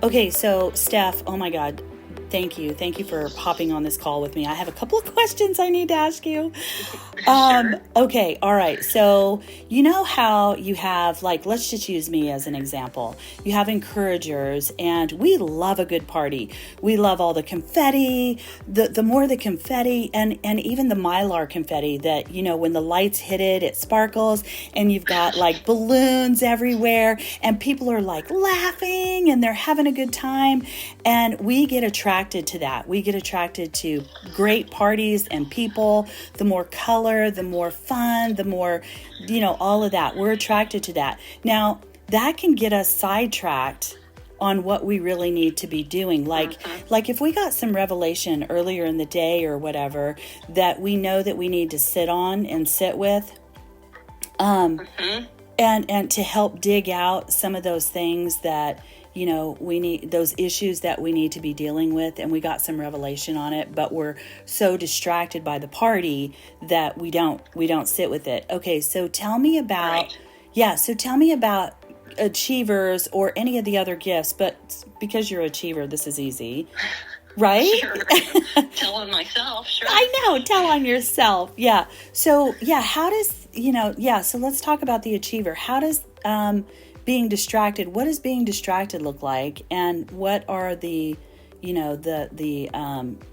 Okay, so Steph, oh my God, thank you. Thank you for hopping on this call with me. I have a couple of questions I need to ask you. Sure. Okay, all right. So, you know how you have, like, let's just use me as an example. You have encouragers, and we love a good party. We love all the confetti, the more the confetti, and even the Mylar confetti that, when the lights hit it, it sparkles, and you've got like balloons everywhere, and people are like laughing and they're having a good time. And we get attracted to that. We get attracted to great parties and people. The more color, the more fun, the more, all of that. We're attracted to that. Now, that can get us sidetracked on what we really need to be doing. Like if we got some revelation earlier in the day or whatever that we know that we need to sit on and sit with, and to help dig out some of those things that we need, those issues that we need to be dealing with, and we got some revelation on it, but we're so distracted by the party that we don't sit with it. Okay, so tell me about, tell me about achievers or any of the other gifts, but because you're an achiever, this is easy, right? Sure. Tell on myself, sure. I know, tell on yourself. Yeah. So, how does, so let's talk about the achiever. How does, being distracted, what does being distracted look like, and what are the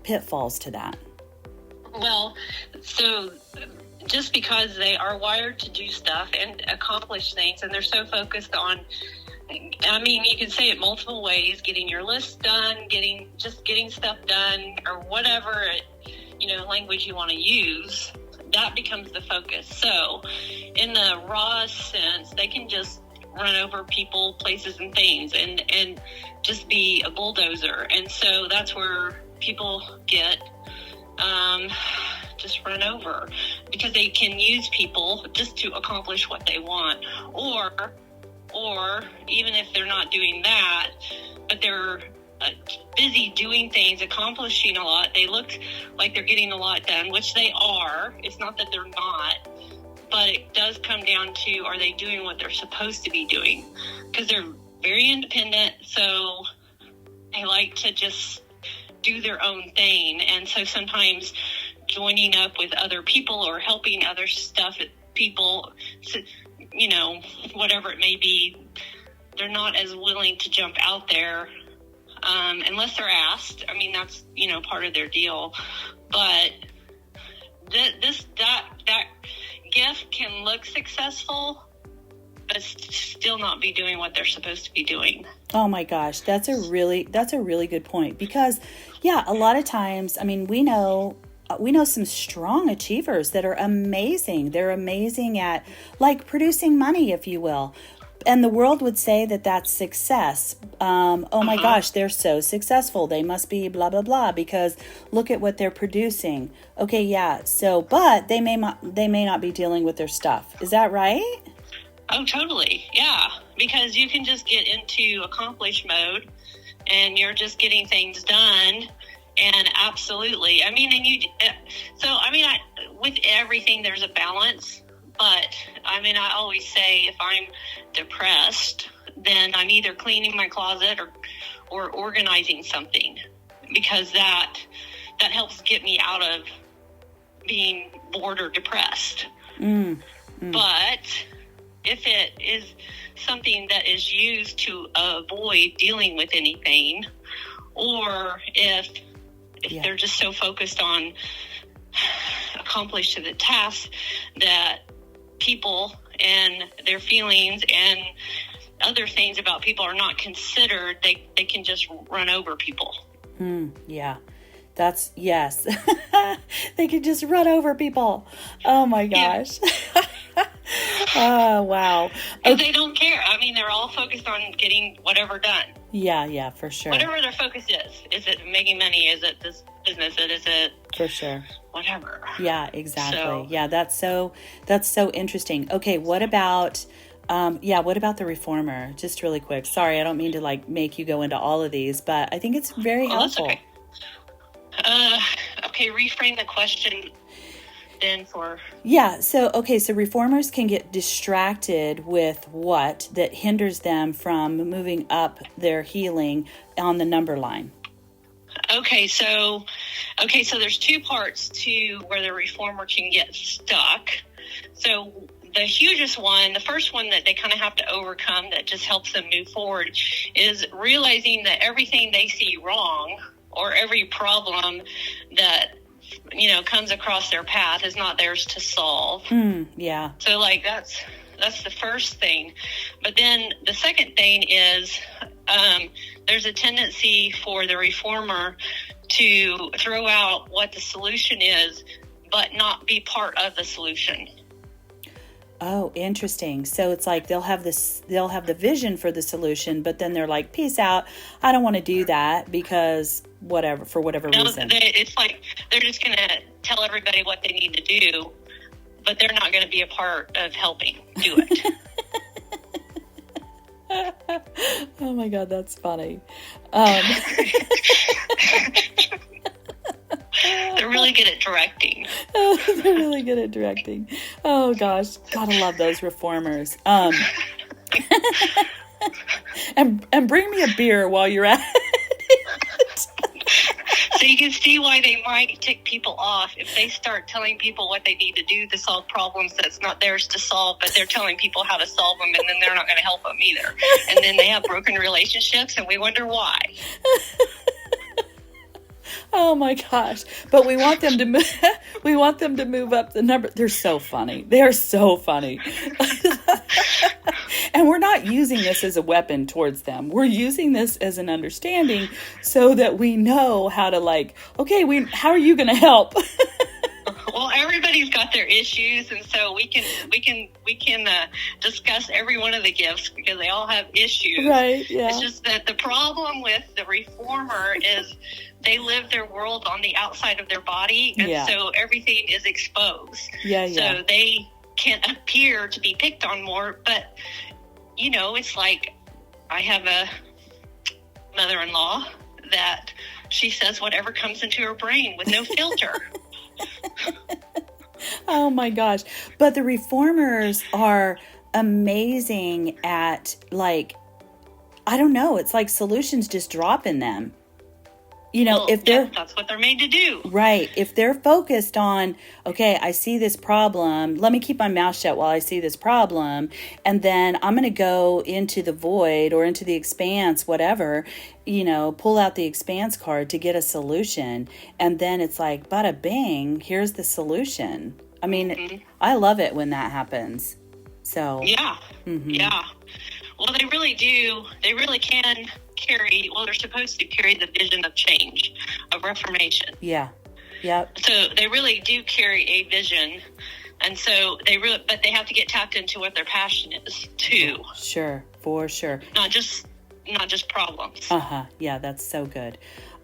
pitfalls to that? Well, so just because they are wired to do stuff and accomplish things, and they're so focused on, you can say it multiple ways: getting your list done, getting stuff done, or whatever language you want to use. That becomes the focus. So, in the raw sense, they can just run over people, places, and things, and just be a bulldozer. And so that's where people get just run over, because they can use people just to accomplish what they want, or even if they're not doing that, but they're busy doing things, accomplishing a lot. They look like they're getting a lot done, which they are. It's not that they're not. But it does come down to, are they doing what they're supposed to be doing? Because they're very independent, so they like to just do their own thing. And so sometimes joining up with other people or helping other people, whatever it may be, they're not as willing to jump out there unless they're asked. That's, part of their deal. But that gift can look successful, but still not be doing what they're supposed to be doing. Oh my gosh, that's a really good point, because a lot of times, we know some strong achievers that are amazing. They're amazing at like producing money, if you will. And the world would say that that's success. My gosh, they're so successful. They must be blah, blah, blah, because look at what they're producing. Okay, yeah. So, but they may not be dealing with their stuff. Is that right? Oh, totally. Yeah. Because you can just get into accomplish mode and you're just getting things done. And absolutely. With everything, there's a balance. But, I always say if I'm depressed, then I'm either cleaning my closet or organizing something, because that helps get me out of being bored or depressed. But if it is something that is used to avoid dealing with anything, or if they're just so focused on accomplishing the task that people and their feelings and other things about people are not considered, they can just run over people. Yeah, that's, yes. They can just run over people. Oh my gosh. Yeah. Oh, wow. And they don't care. They're all focused on getting whatever done. Yeah, for sure. Whatever their focus is. Is it making money? Is it this business? Is it for sure whatever? Yeah, exactly. So, yeah, that's so interesting. Okay, what about the reformer? Just really quick. Sorry, I don't mean to make you go into all of these, but I think it's very helpful. That's okay. Okay, reframe the question in for. Yeah. So, okay. So reformers can get distracted with what that hinders them from moving up their healing on the number line. Okay, so there's two parts to where the reformer can get stuck. So the hugest one, the first one that they kind of have to overcome that just helps them move forward, is realizing that everything they see wrong, or every problem that comes across their path, is not theirs to solve. Yeah. So that's the first thing. But then the second thing is there's a tendency for the reformer to throw out what the solution is, but not be part of the solution. Oh, interesting. So it's like they'll have the vision for the solution, but then they're like, peace out. I don't want to do that because for whatever reason. It's like they're just going to tell everybody what they need to do, but they're not going to be a part of helping do it. Oh my God, that's funny. They're really good at directing. They're really good at directing. Oh gosh, gotta love those reformers. And bring me a beer while you're at it. So you can see why they might tick people off if they start telling people what they need to do to solve problems that's not theirs to solve, but they're telling people how to solve them, and then they're not going to help them either. And then they have broken relationships, and we wonder why. Oh my gosh! But we want them to move up the number. They're so funny. They are so funny. And we're not using this as a weapon towards them. We're using this as an understanding so that we know how to how are you going to help? Well, everybody's got their issues, and so we can discuss every one of the gifts because they all have issues. Right. Yeah. It's just that the problem with the reformer is they live their world on the outside of their body, and so everything is exposed. Yeah. So they can appear to be picked on more, but it's like I have a mother-in-law that she says whatever comes into her brain with no filter. Oh my gosh. But the reformers are amazing at I don't know, it's like solutions just drop in them. That's what they're made to do. Right. If they're focused on, okay, I see this problem, let me keep my mouth shut while I see this problem, and then I'm going to go into the void or into the expanse, whatever, pull out the expanse card to get a solution. And then it's like, bada bing, here's the solution. I mean, I love it when that happens. So. Yeah. Mm-hmm. Yeah. Well, they really do. They really can they're supposed to carry the vision of change, of reformation. Yeah. Yep. So they really do carry a vision. And so but they have to get tapped into what their passion is too. Sure. For sure. Not just problems. Yeah. That's so good.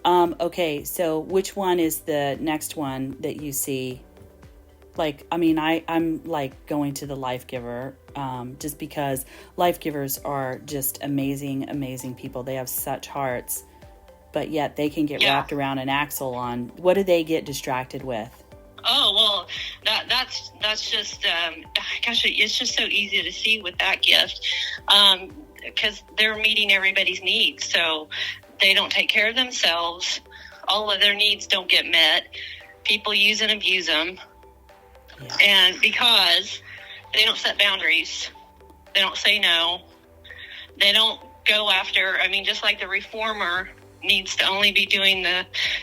Okay. So which one is the next one that you see? I'm like going to the life giver, just because life givers are just amazing people. They have such hearts, but yet they can get wrapped around an axle on what do they get distracted with? Oh, well, that's just, gosh, it's just so easy to see with that gift, because they're meeting everybody's needs. So they don't take care of themselves. All of their needs don't get met. People use and abuse them. Yeah. And because they don't set boundaries, they don't say no, they don't go after, just like the reformer needs to only be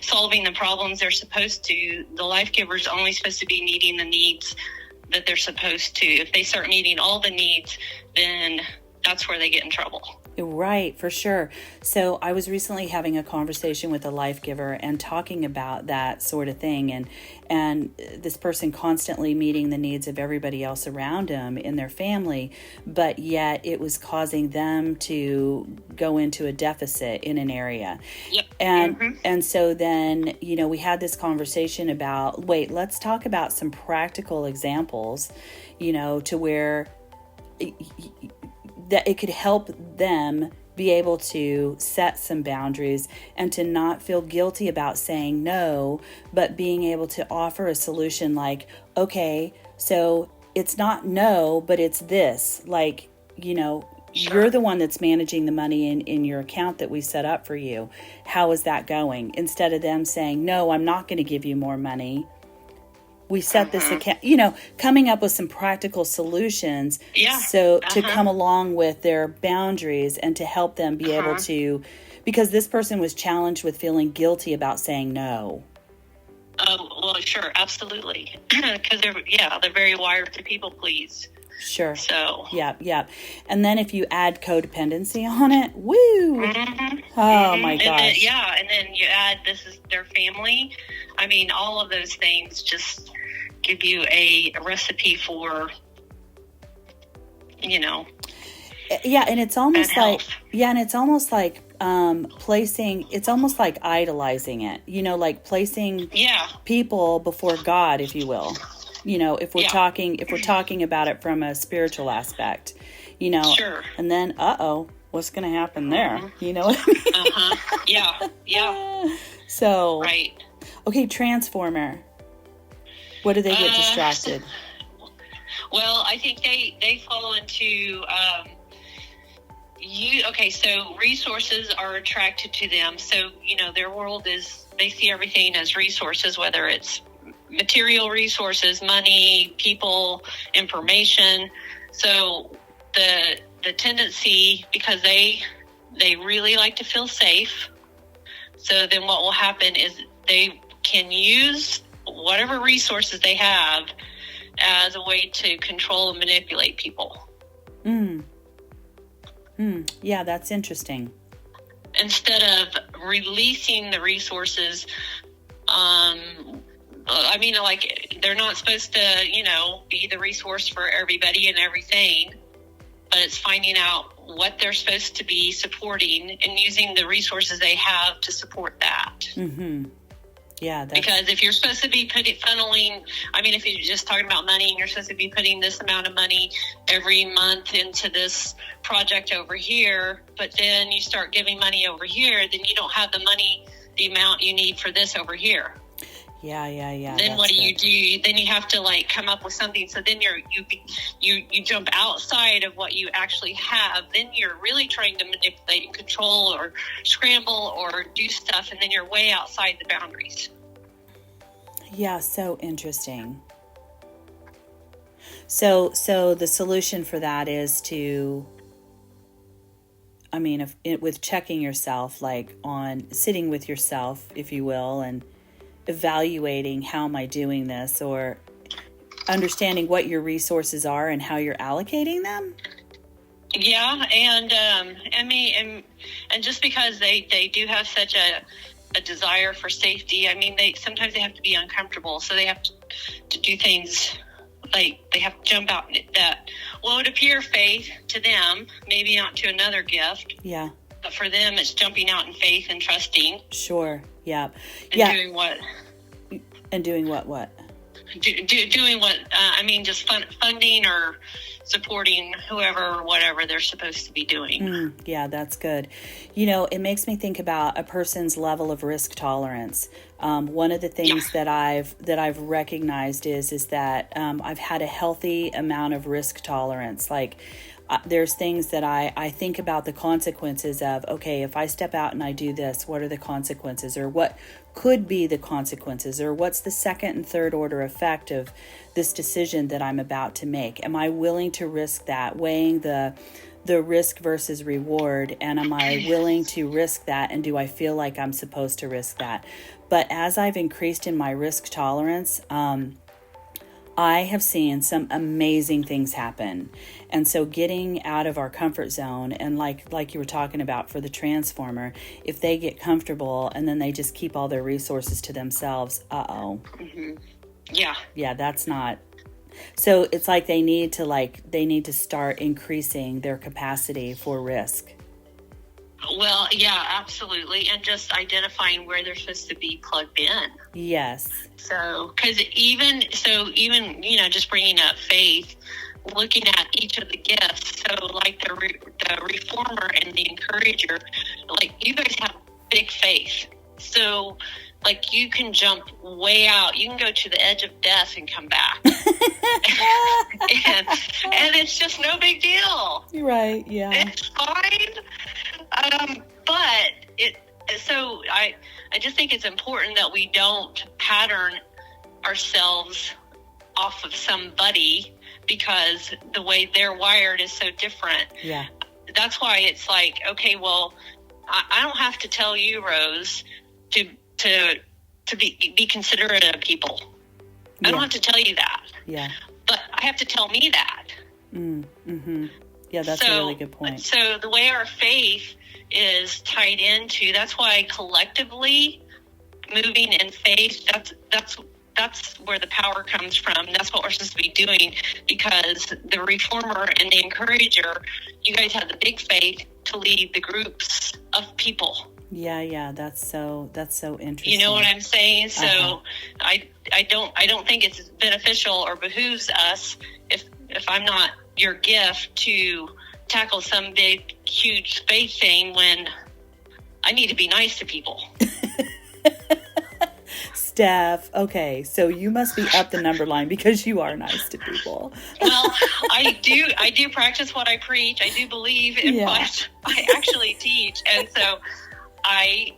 solving the problems they're supposed to, the life giver's only supposed to be meeting the needs that they're supposed to. If they start meeting all the needs, then that's where they get in trouble. Right, for sure. So I was recently having a conversation with a life giver and talking about that sort of thing, and this person constantly meeting the needs of everybody else around them in their family, but yet it was causing them to go into a deficit in an area. Yep. And so then, we had this conversation about, wait, let's talk about some practical examples, to where that it could help them be able to set some boundaries and to not feel guilty about saying no, but being able to offer a solution like, okay, so it's not no, but it's this. Like, you're the one that's managing the money in your account that we set up for you. How is that going? Instead of them saying, no, I'm not going to give you more money. We set this account, coming up with some practical solutions. Yeah. So to come along with their boundaries and to help them be able to, because this person was challenged with feeling guilty about saying no. Oh, well, sure. Absolutely. Because they're very wired to people please. Sure. So. Yeah. And then if you add codependency on it, woo! Oh my gosh. And then you add, this is their family. I mean, all of those things just give you a recipe for, Yeah, and it's almost like, it's almost like idolizing it, like placing people before God, if you will. If we're talking about it from a spiritual aspect, Sure. And then, what's going to happen there? You know what I mean? Yeah. So, right. Okay, transformer. What do they get distracted? Well, I think they fall into, so resources are attracted to them. So, their world they see everything as resources, whether it's material resources, money, people, information. So the tendency, because they really like to feel safe. So then what will happen is they can use whatever resources they have as a way to control and manipulate people. Yeah, that's interesting. Instead of releasing the resources, they're not supposed to, be the resource for everybody and everything, but it's finding out what they're supposed to be supporting and using the resources they have to support that. Mm-hmm. Yeah. Because if you're supposed to be funneling, if you're just talking about money and you're supposed to be putting this amount of money every month into this project over here, but then you start giving money over here, then you don't have the amount you need for this over here. Yeah. Then what do? Then you have to come up with something. So then you jump outside of what you actually have. Then you're really trying to manipulate and control or scramble or do stuff. And then you're way outside the boundaries. Yeah. So interesting. So the solution for that is to, with checking yourself, on sitting with yourself, if you will, and evaluating how am I doing this, or understanding what your resources are and how you're allocating them. Yeah, and just because they do have such a desire for safety, sometimes they have to be uncomfortable, so they have to do things like they have to jump out that would appear faith to them, maybe not to another gift. Yeah. But for them, it's jumping out in faith and trusting. Sure. Yeah. And doing what? And doing what? Doing what? Just funding or supporting whoever or whatever they're supposed to be doing. Yeah, that's good. It makes me think about a person's level of risk tolerance. One of the things that I've recognized is that I've had a healthy amount of risk tolerance. There's things that I think about the consequences of, okay, if I step out and I do this, what are the consequences, or what could be the consequences, or what's the second and third order effect of this decision that I'm about to make? Am I willing to risk that, weighing the risk versus reward, and am I willing to risk that, and do I feel like I'm supposed to risk that? But as I've increased in my risk tolerance, I have seen some amazing things happen. And so getting out of our comfort zone, and like you were talking about for the transformer, if they get comfortable and then they just keep all their resources to themselves, Mm-hmm. Yeah, that's not. So it's like they need to start increasing their capacity for risk. Well, yeah, absolutely. And just identifying where they're supposed to be plugged in. Yes. So, because even, just bringing up faith, looking at each of the gifts. So like the reformer and the encourager, like you guys have big faith. So like you can jump way out. You can go to the edge of death and come back. and it's just no big deal. Right, yeah. It's fine. So I just think it's important that we don't pattern ourselves off of somebody because the way they're wired is so different. Yeah. That's why it's like, okay, well, I don't have to tell you, Rose, to be considerate of people. I don't have to tell you that. Yeah. But I have to tell me that. Mm-hmm. Yeah, that's a really good point. So the way our faith is tied into, that's why collectively moving in faith, that's where the power comes from. That's what we're supposed to be doing, because the reformer and the encourager, you guys have the big faith to lead the groups of people. Yeah, that's so interesting. You know what I'm saying? So I don't think it's beneficial or behooves us if I'm not your gift to tackle some big, huge faith thing when I need to be nice to people. Steph, okay, so you must be up the number line because you are nice to people. Well, I do practice what I preach. I do believe in what I actually teach, and so I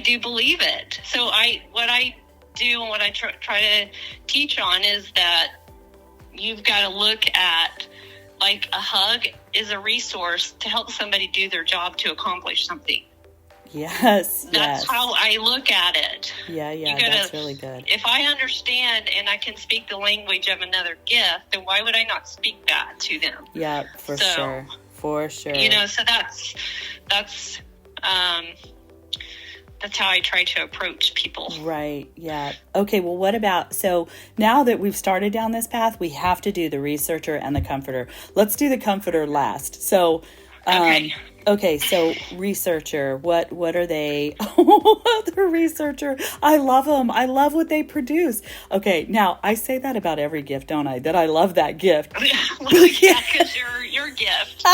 do believe it. So what I do and what I try to teach on is that you've got to look at, like, a hug is a resource to help somebody do their job to accomplish something. Yes. That's how I look at it. Yeah, that's really good. If I understand and I can speak the language of another gift, then why would I not speak that to them? Yeah, for sure. You know, so that's how I try to approach people. Right. Yeah. Okay. Well, what about, so now that we've started down this path, we have to do the researcher and the comforter. Let's do the comforter last. So, okay. So researcher, what are they? The researcher. I love them. I love what they produce. Okay. Now I say that about every gift, don't I? That I love that gift. Well, yeah, because you're your gift.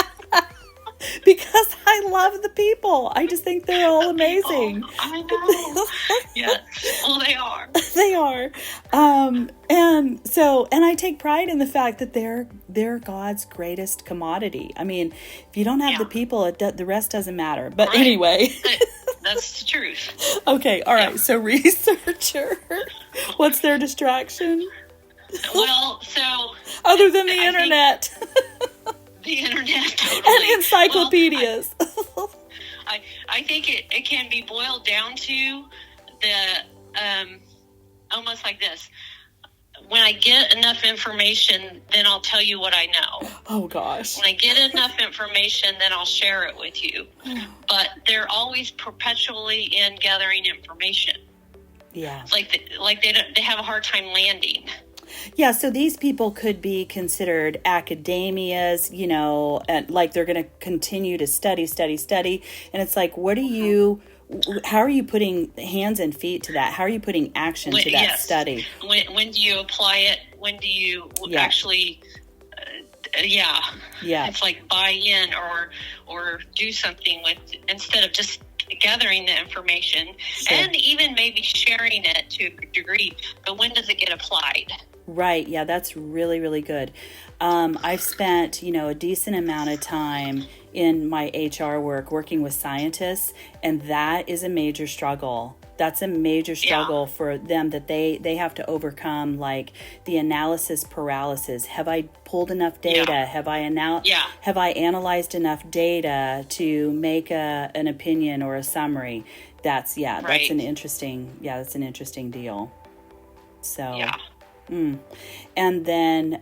Because I love the people. I just think they're all amazing. I know. Yes. Well, they are. They are. And I take pride in the fact that they're God's greatest commodity. I mean, if you don't have the people, the rest doesn't matter. But anyway. That's the truth. Okay. All right. So researcher, what's their distraction? Well, so. Other than the internet. The internet, totally. And encyclopedias. Well, I think it can be boiled down to the almost like this. When I get enough information, then I'll tell you what I know. Oh, gosh. When I get enough information, then I'll share it with you. But they're always perpetually in gathering information. Yeah. Like they have a hard time landing. Yeah, so these people could be considered academias, you know, and like they're going to continue to study. And it's like, how are you putting hands and feet to that? How are you putting action to that study? When do you apply it? When do you actually, it's like buy in or do something with, instead of just gathering the information and even maybe sharing it to a degree, but when does it get applied? Right. Yeah, that's really, really good. I've spent, a decent amount of time in my HR work working with scientists, and that is a major struggle. That's a major struggle for them, that they have to overcome, like the analysis paralysis. Have I pulled enough data? Have I analyzed enough data to make an opinion or a summary? That's an interesting deal. So and then,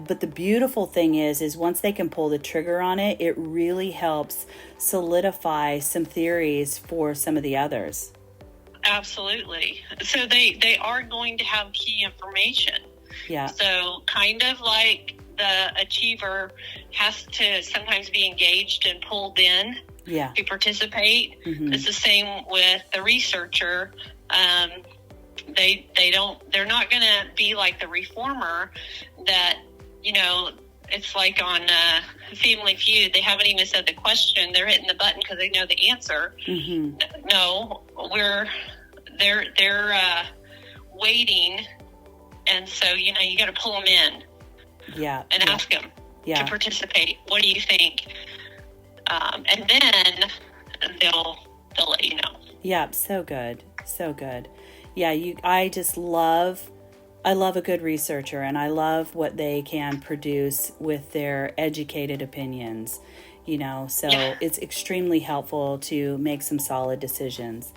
but the beautiful thing is once they can pull the trigger on it, it really helps solidify some theories for some of the others. Absolutely. So they are going to have key information. Yeah. So kind of like the achiever has to sometimes be engaged and pulled in to participate. Mm-hmm. It's the same with the researcher. they're not going to be like the reformer that, it's like on Family Feud. They haven't even said the question. They're hitting the button because they know the answer. Mm-hmm. No, they're waiting. And so, you got to pull them in. Yeah. And ask them to participate. What do you think? And then they'll let you know. Yeah. So good. So good. Yeah. I love a good researcher, and I love what they can produce with their educated opinions, so it's extremely helpful to make some solid decisions.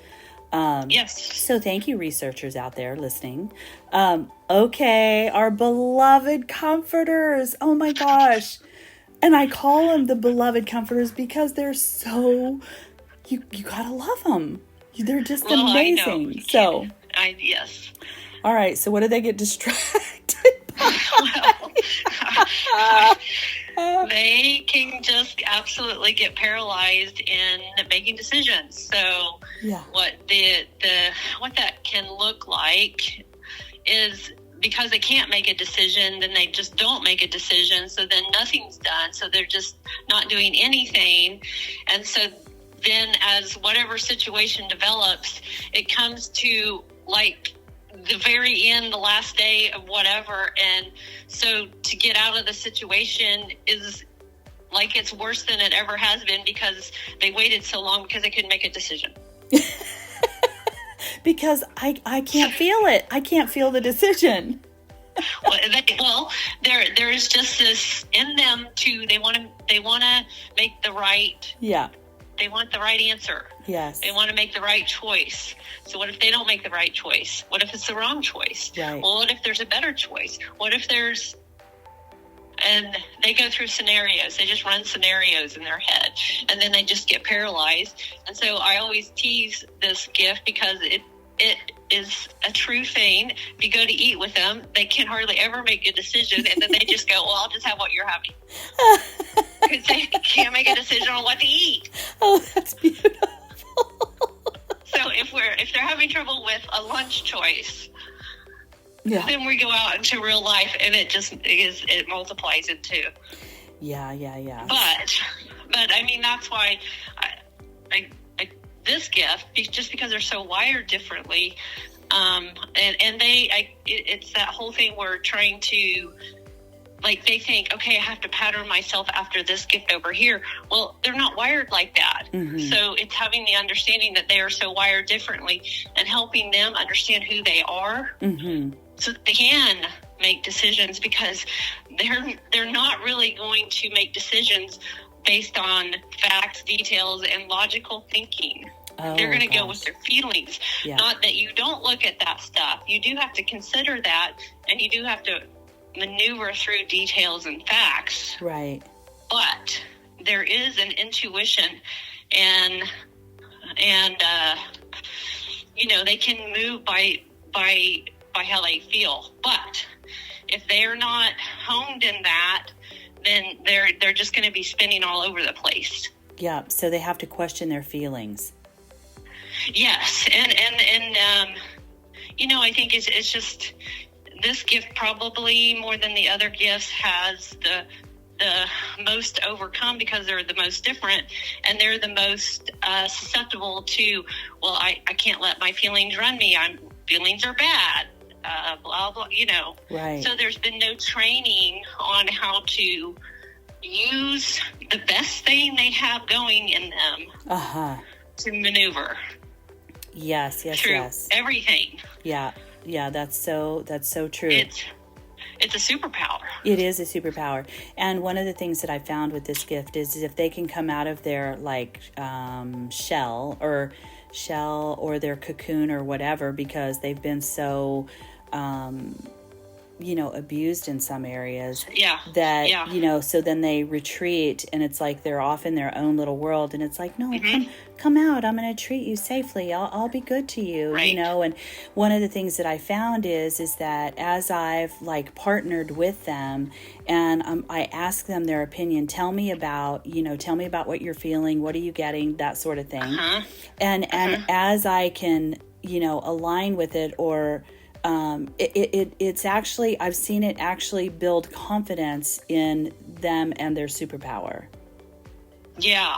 Yes. So thank you, researchers out there listening. Okay, our beloved comforters. Oh my gosh. And I call them the beloved comforters because they're so, you gotta love them. They're just amazing. Yes. All right, so what do they get distracted Well, they can just absolutely get paralyzed in making decisions. So what that can look like is, because they can't make a decision, then they just don't make a decision. So then nothing's done. So they're just not doing anything. And so then as whatever situation develops, it comes to like the very end, the last day of whatever. And so to get out of the situation is like it's worse than it ever has been because they waited so long because they couldn't make a decision. Because I can't feel it. I can't feel the decision. Well, there's just this in them too. They want to make the right. Yeah. They want the right answer. Yes. They want to make the right choice. So what if they don't make the right choice? What if it's the wrong choice? Right. Well, what if there's a better choice? What if there's... And they go through scenarios. They just run scenarios in their head. And then they just get paralyzed. And so I always tease this gift because it is a true thing. If you go to eat with them, they can hardly ever make a decision. And then they just go, well, I'll just have what you're having. Because they can't make a decision on what to eat. Oh, that's beautiful. So if they're having trouble with a lunch choice, then we go out into real life, and it multiplies it too. Yeah. But I mean, that's why I this gift, just because they're so wired differently, and it's that whole thing we're trying to. Like, they think, okay, I have to pattern myself after this gift over here. Well, they're not wired like that. Mm-hmm. So it's having the understanding that they are so wired differently and helping them understand who they are, mm-hmm. so that they can make decisions, because they're not really going to make decisions based on facts, details, and logical thinking. Oh, they're going to go with their feelings. Yeah. Not that you don't look at that stuff. You do have to consider that, and you do have to maneuver through details and facts. Right. But there is an intuition, and they can move by how they feel. But if they're not honed in that, then they're just going to be spinning all over the place. Yeah. So they have to question their feelings. Yes, and I think it's just. This gift, probably more than the other gifts, has the most overcome because they're the most different, and they're the most susceptible to, well, I can't let my feelings run me. Feelings are bad, blah, blah, Right. So there's been no training on how to use the best thing they have going in them to maneuver. Yes, through everything. Yeah, that's so true. It's a superpower. It is a superpower. And one of the things that I found with this gift is if they can come out of their shell or their cocoon or whatever, because they've been so abused in some areas. So then they retreat, and it's like they're off in their own little world, and it's like, no, mm-hmm. come out. I'm going to treat you safely. I'll be good to you, right. And one of the things that I found is that as I've partnered with them, and I ask them their opinion, tell me about what you're feeling, what are you getting, that sort of thing. And as I can align with it, or it's actually, I've seen it actually build confidence in them and their superpower. Yeah,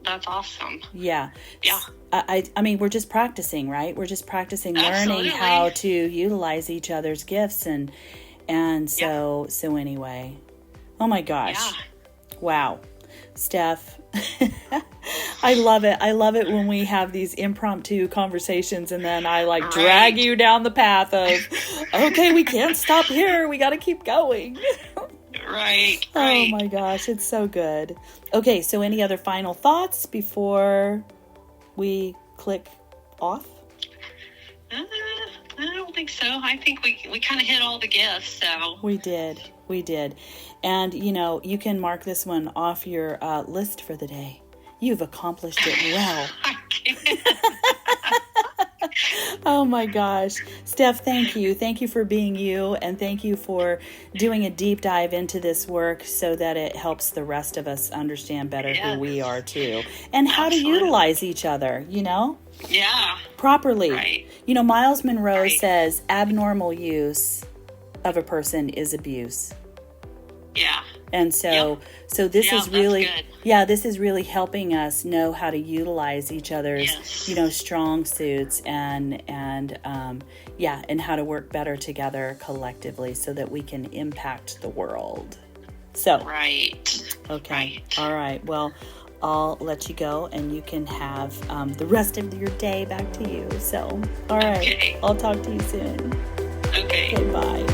that's awesome. Yeah. Yeah. I mean, we're just practicing, right? We're just practicing, Absolutely. learning how to utilize each other's gifts, and so anyway. Oh my gosh. Yeah. Wow. Steph, I love it. I love it when we have these impromptu conversations and then I drag you down the path of, okay, we can't stop here. We got to keep going. Right. Oh my gosh, it's so good. Okay, so any other final thoughts before we click off? I don't think so. I think we kind of hit all the gifts, so. We did. And, you can mark this one off your list for the day. You've accomplished it well. I can't. Oh my gosh. Steph, thank you. Thank you for being you, and thank you for doing a deep dive into this work so that it helps the rest of us understand better who we are too, and how to utilize each other, Yeah. properly. Right. Miles Monroe says abnormal use of a person is abuse. Yeah. And so this is really, good. this is really helping us know how to utilize each other's, strong suits and how to work better together collectively so that we can impact the world. So, right. Okay. Right. All right. Well, I'll let you go and you can have the rest of your day back to you. So, all right. Okay. I'll talk to you soon. Okay. Okay, bye.